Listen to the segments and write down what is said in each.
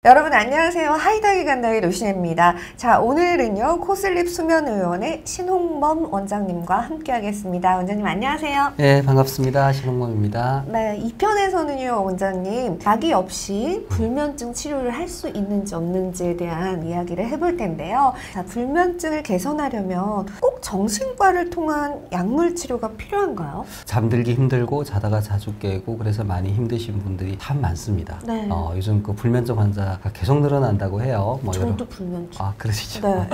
여러분 안녕하세요. 하이다이 간다의 루시입니다. 자, 오늘은요 코슬립 수면의원의 신홍범 원장님과 함께 하겠습니다. 원장님 안녕하세요. 네, 반갑습니다. 신홍범입니다. 네, 이 편에서는요 원장님 약이 없이 불면증 치료를 할 수 있는지 없는지에 대한 이야기를 해볼 텐데요. 자, 불면증을 개선하려면 꼭 정신과를 통한 약물 치료가 필요한가요? 잠들기 힘들고 자다가 자주 깨고 그래서 많이 힘드신 분들이 참 많습니다. 네. 요즘 그 불면증 환자가 계속 늘어난다고 해요. 저도 불면증. 그러시죠.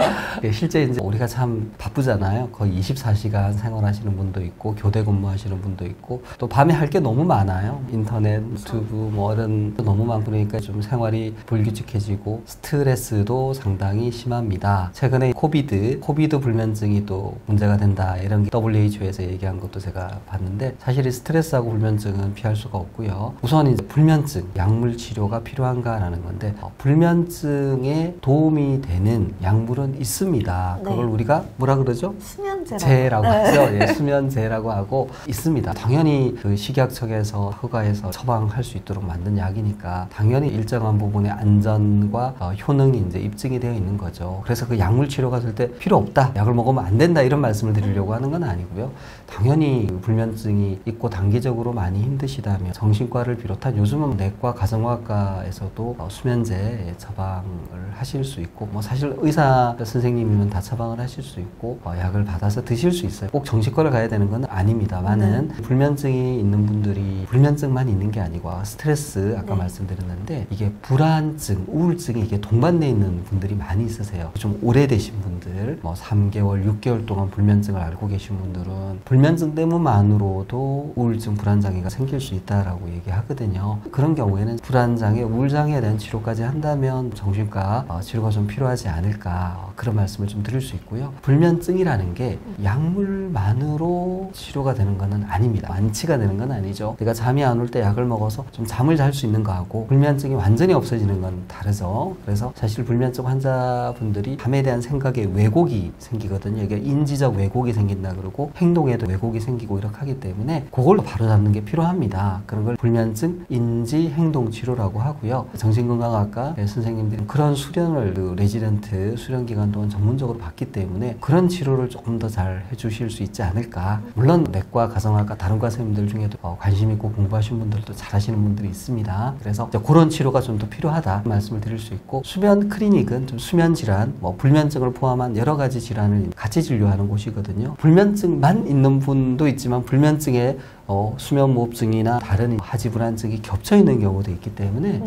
네. 실제 이제 우리가 참 바쁘잖아요. 거의 24시간 생활하시는 분도 있고 교대 근무하시는 분도 있고 또 밤에 할 게 너무 많아요. 인터넷, 유튜브 이런 너무 많고 그러니까 좀 생활이 불규칙해지고 스트레스도 상당히 심합니다. 최근에 코비드 불면증이 또 문제가 된다 이런 게 WHO에서 얘기한 것도 제가 봤는데 사실 이 스트레스하고 불면증은 피할 수가 없고요. 우선 이제 불면증 약물 치료가 필요한가라는 건데 불면증에 도움이 되는 약물은 있습니다. 네. 그걸 우리가 뭐라 그러죠? 수면제라고 하죠. 예, 수면제라고 하고 있습니다. 당연히 그 식약처에서 허가해서 처방할 수 있도록 만든 약이니까 당연히 일정한 부분의 안전과 효능이 이제 입증이 되어 있는 거죠. 그래서 그 약물 치료가 될 때 필요 없다, 약을 먹으면 안 된다 이런 말씀을 드리려고 하는 건 아니고요. 당연히 불면증이 있고 단기적으로 많이 힘드시다면 정신과를 비롯한 요즘은 내과, 가정의학과에서도 수면제 처방을 하실 수 있고 사실 의사 선생님이면 다 처방을 하실 수 있고 약을 받아서 드실 수 있어요. 꼭 정신과를 가야 되는 건 아닙니다만은 불면증이 있는 분들이 불면증만 있는 게 아니고 스트레스 아까 말씀드렸는데 이게 불안증, 우울증이 이게 동반되어 있는 분들이 많이 있으세요. 좀 오래되신 분들 3개월, 6개월 동안 불면증을 앓고 계신 분들은 불면증 때문만으로도 우울증, 불안장애가 생길 수 있다라고 얘기하거든요. 그런 경우에는 불안장애, 우울장애에 대한 치료까지 한다면 정신과 치료가 좀 필요하지 않을까 그런 말씀을 좀 드릴 수 있고요. 불면증이라는 게 약물만으로 치료가 되는 건 아닙니다. 완치가 되는 건 아니죠. 내가 잠이 안 올 때 약을 먹어서 좀 잠을 잘 수 있는 거하고 불면증이 완전히 없어지는 건 다르죠. 그래서 사실 불면증 환자분들이 잠에 대한 생각에 왜곡이 생기거든요. 이게 인지적 왜곡이 생긴다 그러고 행동에도 왜곡이 생기고 이렇게 하기 때문에 그걸 바로잡는 게 필요합니다. 그런 걸 불면증 인지 행동 치료라고 하고요. 정신건강학과 선생님들이 그런 수련을 레지던트 수련 기간 동안 전문적으로 받기 때문에 그런 치료를 조금 더 잘 해주실 수 있지 않을까. 물론 내과, 가정학과 다른 과 선생님들 중에도 관심 있고 공부하신 분들도 잘 하시는 분들이 있습니다. 그래서 그런 치료가 좀 더 필요하다 말씀을 드릴 수 있고 수면 클리닉은 좀 수면 질환, 불면증을 포함한 여러 가지 질환을 같이 진료하는 곳이거든요. 불면증만 있는 분도 있지만 불면증에 수면무호흡증이나 다른 하지불안증이 겹쳐 있는 경우도 있기 때문에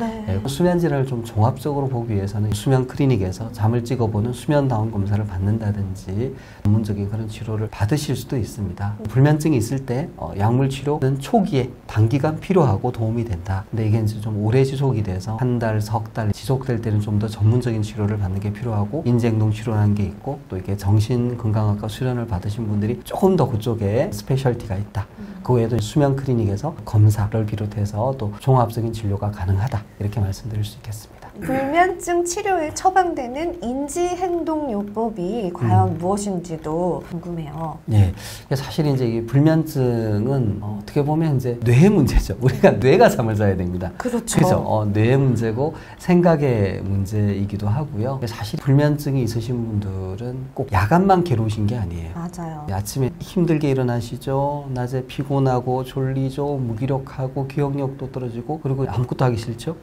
수면 질환을 좀 종합적으로 보기 위해서는 수면 클리닉에서 잠을 찍어보는 수면 다운 검사를 받는다든지 전문적인 그런 치료를 받으실 수도 있습니다. 불면증이 있을 때 약물 치료는 초기에 단기간 필요하고 도움이 된다. 근데 이게 이제 좀 오래 지속이 돼서 한 달, 석 달 지속될 때는 좀 더 전문적인 치료를 받는 게 필요하고 인지행동 치료라는 게 있고 또 이게 정신건강학과 수련을 받으신 분들이 조금 더 그쪽에 스페셜티가 있다. 그 외에도 수면 클리닉에서 검사를 비롯해서 또 종합적인 진료가 가능하다. 이렇게 말씀드릴 수 있겠습니다. 불면증 치료에 처방되는 인지행동요법이 과연 무엇인지도 궁금해요. 네, 사실 이제 이 불면증은 어떻게 보면 이제 뇌의 문제죠. 우리가 뇌가 잠을 자야 됩니다. 그렇죠. 뇌의 문제고 생각의 문제이기도 하고요. 사실 불면증이 있으신 분들은 꼭 야간만 괴로우신 게 아니에요. 맞아요. 아침에 힘들게 일어나시죠. 낮에 피곤하고 졸리죠. 무기력하고 기억력도 떨어지고 그리고 아무것도 하기 싫죠.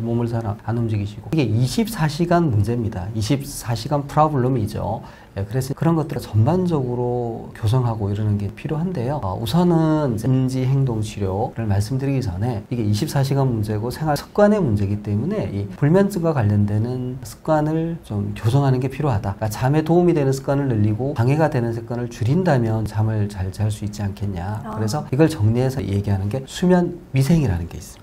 몸을 잘 안 움직이시고 이게 24시간 문제입니다. 24시간 프로블럼이죠. 그래서 그런 것들을 전반적으로 교정하고 이러는 게 필요한데요. 우선은 인지행동치료를 말씀드리기 전에 이게 24시간 문제고 생활 습관의 문제이기 때문에 이 불면증과 관련되는 습관을 좀 교정하는 게 필요하다. 그러니까 잠에 도움이 되는 습관을 늘리고 방해가 되는 습관을 줄인다면 잠을 잘 잘 수 있지 않겠냐. 그래서 이걸 정리해서 얘기하는 게 수면 위생이라는 게 있습니다.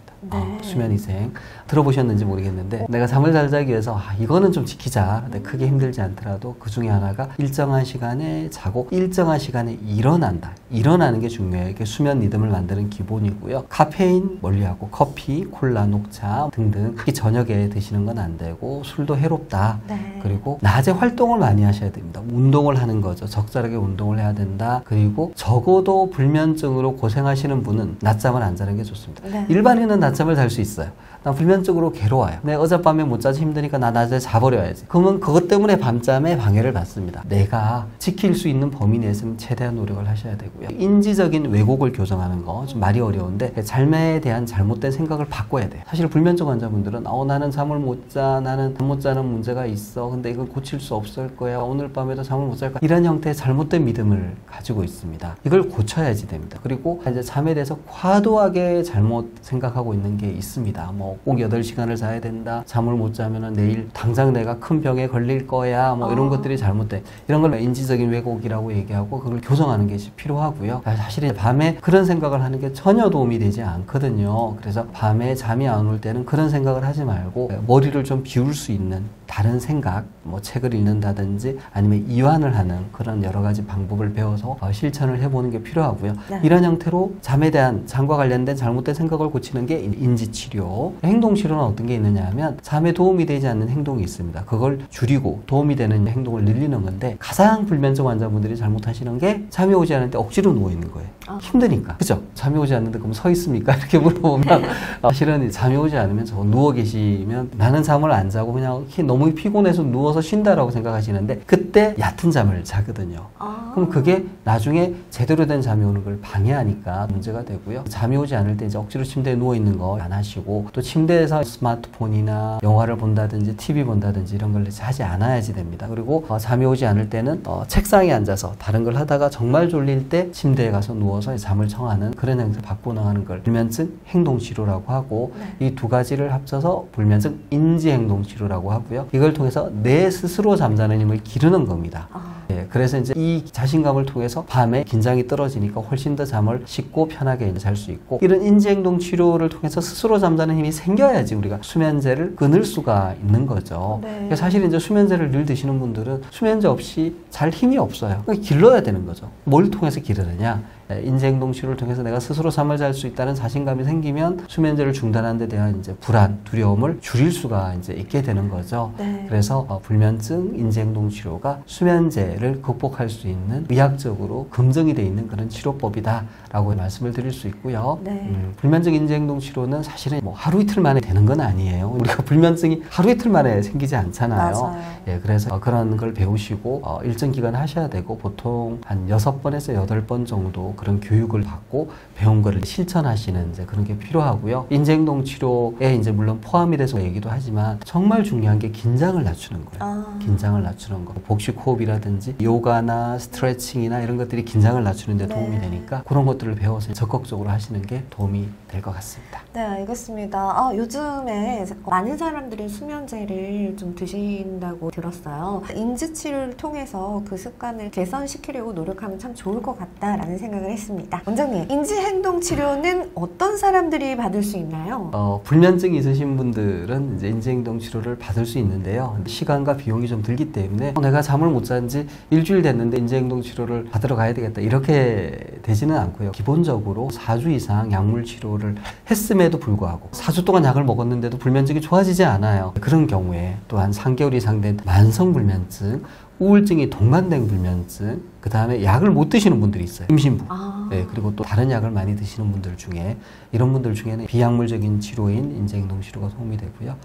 수면위생 들어보셨는지 모르겠는데 내가 잠을 잘 자기 위해서 이거는 좀 지키자. 근데 크게 힘들지 않더라도 그 중에 하나가 일정한 시간에 자고 일정한 시간에 일어나는 게 중요해요. 이게 수면 리듬을 만드는 기본이고요. 카페인 멀리하고 커피, 콜라, 녹차 등등 특히 저녁에 드시는 건 안 되고 술도 해롭다. 그리고 낮에 활동을 많이 하셔야 됩니다. 운동을 하는 거죠. 적절하게 운동을 해야 된다. 그리고 적어도 불면증으로 고생하시는 분은 낮잠을 안 자는 게 좋습니다. 일반인은 낮잠을 잘 수 있어요. 나 불면증으로 괴로워요. 내 어젯밤에 못 자서 힘드니까 나 낮에 자버려야지. 그러면 그것 때문에 밤잠에 방해를 받습니다. 내가 지킬 수 있는 범위 내에서는 최대한 노력을 하셔야 되고요. 인지적인 왜곡을 교정하는 거 좀 말이 어려운데 삶에 대한 잘못된 생각을 바꿔야 돼요. 사실 불면증 환자분들은 나는 잠을 못 자, 나는 잠 못 자는 문제가 있어, 근데 이걸 고칠 수 없을 거야, 오늘 밤에도 잠을 못 잘 거야, 이런 형태의 잘못된 믿음을 가지고 있습니다. 이걸 고쳐야지 됩니다. 그리고 이제 잠에 대해서 과도하게 잘못 생각하고 있는 게 있습니다. 뭐 꼭 8시간을 자야 된다, 잠을 못 자면은 내일 당장 내가 큰 병에 걸릴 거야, 뭐 이런 것들이 잘못돼. 이런 걸 인지적인 왜곡이라고 얘기하고 그걸 교정하는 것이 필요하고요. 사실 밤에 그런 생각을 하는 게 전혀 도움이 되지 않거든요. 그래서 밤에 잠이 안 올 때는 그런 생각을 하지 말고 머리를 좀 비울 수 있는 다른 생각, 뭐 책을 읽는다든지 아니면 이완을 하는 그런 여러 가지 방법을 배워서 실천을 해보는 게 필요하고요. 네. 이런 형태로 잠에 대한, 잠과 관련된 잘못된 생각을 고치는 게 인지치료. 행동치료는 어떤 게 있느냐 하면 잠에 도움이 되지 않는 행동이 있습니다. 그걸 줄이고 도움이 되는 행동을 늘리는 건데, 가장 불면증 환자분들이 잘못하시는 게 잠이 오지 않는데 억지로 누워있는 거예요. 힘드니까. 그죠? 잠이 오지 않는데 그럼 서 있습니까? 이렇게 물어보면 사실은 잠이 오지 않으면 저 누워 계시면 나는 잠을 안 자고 그냥 너무 피곤해서 누워서 쉰다라고 생각하시는데 그때 얕은 잠을 자거든요. 그럼 그게 나중에 제대로 된 잠이 오는 걸 방해하니까 문제가 되고요. 잠이 오지 않을 때 이제 억지로 침대에 누워 있는 거 안 하시고, 또 침대에서 스마트폰이나 영화를 본다든지 TV 본다든지 이런 걸 하지 않아야지 됩니다. 그리고 잠이 오지 않을 때는 책상에 앉아서 다른 걸 하다가 정말 졸릴 때 침대에 가서 누워서 잠을 청하는 그런 형태를 바꿔나가는 걸 불면증 행동치료라고 하고, 이 두 가지를 합쳐서 불면증 인지행동치료라고 하고요. 이걸 통해서 내 스스로 잠자는 힘을 기르는 겁니다. 예, 그래서 이제 이 자신감을 통해서 밤에 긴장이 떨어지니까 훨씬 더 잠을 쉽고 편하게 잘 수 있고, 이런 인지행동 치료를 통해서 스스로 잠자는 힘이 생겨야지 우리가 수면제를 끊을 수가 있는 거죠. 네. 사실 이제 수면제를 늘 드시는 분들은 수면제 없이 잘 힘이 없어요. 길러야 되는 거죠. 뭘 통해서 기르느냐? 인지행동 치료를 통해서 내가 스스로 잠을 잘 수 있다는 자신감이 생기면 수면제를 중단하는 데 대한 이제 불안, 두려움을 줄일 수가 이제 있게 되는 거죠. 네. 그래서 불면증 인지행동 치료가 수면제를 극복할 수 있는 의학적으로 검증이 돼 있는 그런 치료법이다라고 말씀을 드릴 수 있고요. 네. 불면증 인지행동 치료는 사실은 뭐 하루 이틀 만에 되는 건 아니에요. 우리가 불면증이 하루 이틀 만에 생기지 않잖아요. 맞아요. 예, 그래서 그런 걸 배우시고 일정 기간 하셔야 되고, 보통 한 6번에서 8번 정도 그런 교육을 받고 배운 거를 실천하시는 이제 그런 게 필요하고요. 인지행동 치료에 이제 물론 포함이 돼서 얘기도 하지만 정말 중요한 게 긴장을 낮추는 거예요. 긴장을 낮추는 거. 복식 호흡이라든지 요가나 스트레칭이나 이런 것들이 긴장을 낮추는 데 도움이 되니까 그런 것들을 배워서 적극적으로 하시는 게 도움이 될 것 같습니다. 네, 알겠습니다. 요즘에 많은 사람들이 수면제를 좀 드신다고 들었어요. 인지치료를 통해서 그 습관을 개선시키려고 노력하면 참 좋을 것 같다라는 생각을 했습니다. 원장님, 인지행동치료는 어떤 사람들이 받을 수 있나요? 불면증이 있으신 분들은 이제 인지행동 치료를 받을 수 있는데요. 시간과 비용이 좀 들기 때문에 내가 잠을 못 잔 지 일주일 됐는데 인지행동 치료를 받으러 가야 되겠다, 이렇게 되지는 않고요. 기본적으로 4주 이상 약물 치료를 했음에도 불구하고 4주 동안 약을 먹었는데도 불면증이 좋아지지 않아요. 그런 경우에 또한 3개월 이상 된 만성 불면증, 우울증이 동반된 불면증, 그 다음에 약을 못 드시는 분들이 있어요. 임신부. 네, 그리고 또 다른 약을 많이 드시는 분들 중에, 이런 분들 중에는 비약물적인 치료인 인지행동 치료가 도움이 되고요.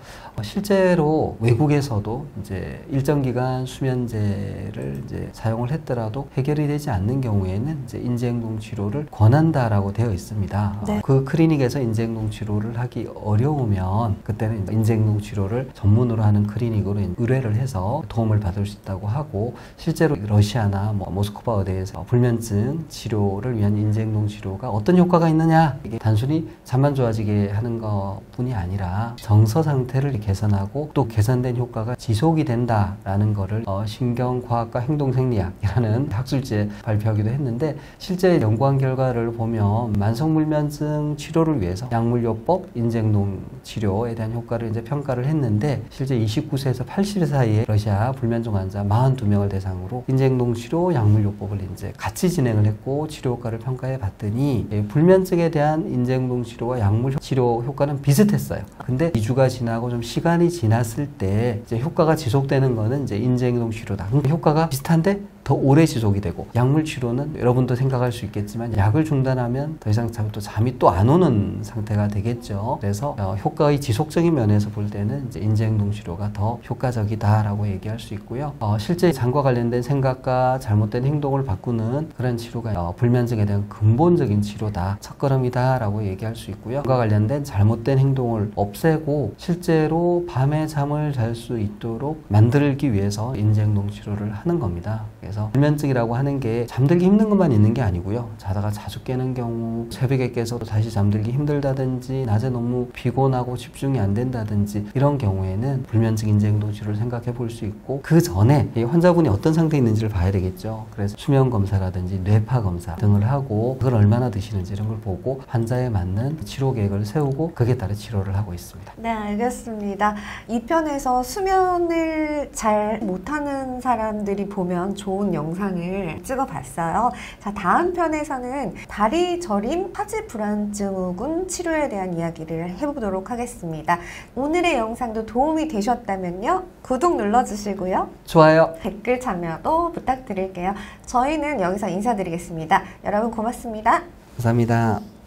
실제로 외국에서도 이제 일정 기간 수면제를 이제 사용을 했더라도 해결이 되지 않는 경우에는 이제 인지행동 치료를 권한다라고 되어 있습니다. 네. 그 클리닉에서 인지행동 치료를 하기 어려우면 그때는 인지행동 치료를 전문으로 하는 클리닉으로 의뢰를 해서 도움을 받을 수 있다고 하고, 실제로 러시아나 모스크바 의대에서 불면증 치료를 위한 인지행동 치료가 어떤 효과가 있느냐, 이게 단순히 잠만 좋아지게 하는 것뿐이 아니라 정서 상태를 개선하고 또 개선된 효과가 지속이 된다라는 거를 신경과학과 행동생리학이라는 학술지에 발표하기도 했는데, 실제 연구한 결과를 보면 만성불면증 치료를 위해서 약물요법 인지행동 치료에 대한 효과를 이제 평가를 했는데, 실제 29세에서 80세 사이에 러시아 불면증 환자 42명을 대상으로 인지행동 치료 약물요법을 이제 같이 진행을 했고 치료 효과를 평가해 봤더니 불면증에 대한 인지행동 치료와 약물 치료 효과는 비슷했어요. 근데 2주가 지나고 좀 시간이 지났을 때 이제 효과가 지속되는 거는 이제 인지행동 치료다. 효과가 비슷한데 더 오래 지속이 되고, 약물 치료는 여러분도 생각할 수 있겠지만 약을 중단하면 더 이상 잠이 또 안 오는 상태가 되겠죠. 그래서 효과의 지속적인 면에서 볼 때는 이제 인지행동 치료가 더 효과적이다라고 얘기할 수 있고요. 실제 잠과 관련된 생각과 잘못된 행동을 바꾸는 그런 치료가 불면증에 대한 근본적인 치료다, 첫걸음이다라고 얘기할 수 있고요. 잠과 관련된 잘못된 행동을 없애고 실제로 밤에 잠을 잘 수 있도록 만들기 위해서 인지행동 치료를 하는 겁니다. 그래서 불면증이라고 하는 게 잠들기 힘든 것만 있는 게 아니고요. 자다가 자주 깨는 경우, 새벽에 깨서도 다시 잠들기 힘들다든지, 낮에 너무 피곤하고 집중이 안 된다든지, 이런 경우에는 불면증 인지행동 치료를 생각해 볼 수 있고, 그 전에 이 환자분이 어떤 상태에 있는지를 봐야 되겠죠. 그래서 수면 검사라든지 뇌파 검사 등을 하고, 그걸 얼마나 드시는지 이런 걸 보고 환자에 맞는 치료 계획을 세우고 그에 따라 치료를 하고 있습니다. 네, 알겠습니다. 이 편에서 수면을 잘 못하는 사람들이 보면 좋은 영상을 찍어봤어요. 자, 다음 편에서는 다리 저림 하지 불안증후군 치료에 대한 이야기를 해보도록 하겠습니다. 오늘의 영상도 도움이 되셨다면요, 구독 눌러주시고요. 좋아요. 댓글 참여도 부탁드릴게요. 저희는 여기서 인사드리겠습니다. 여러분 고맙습니다. 감사합니다.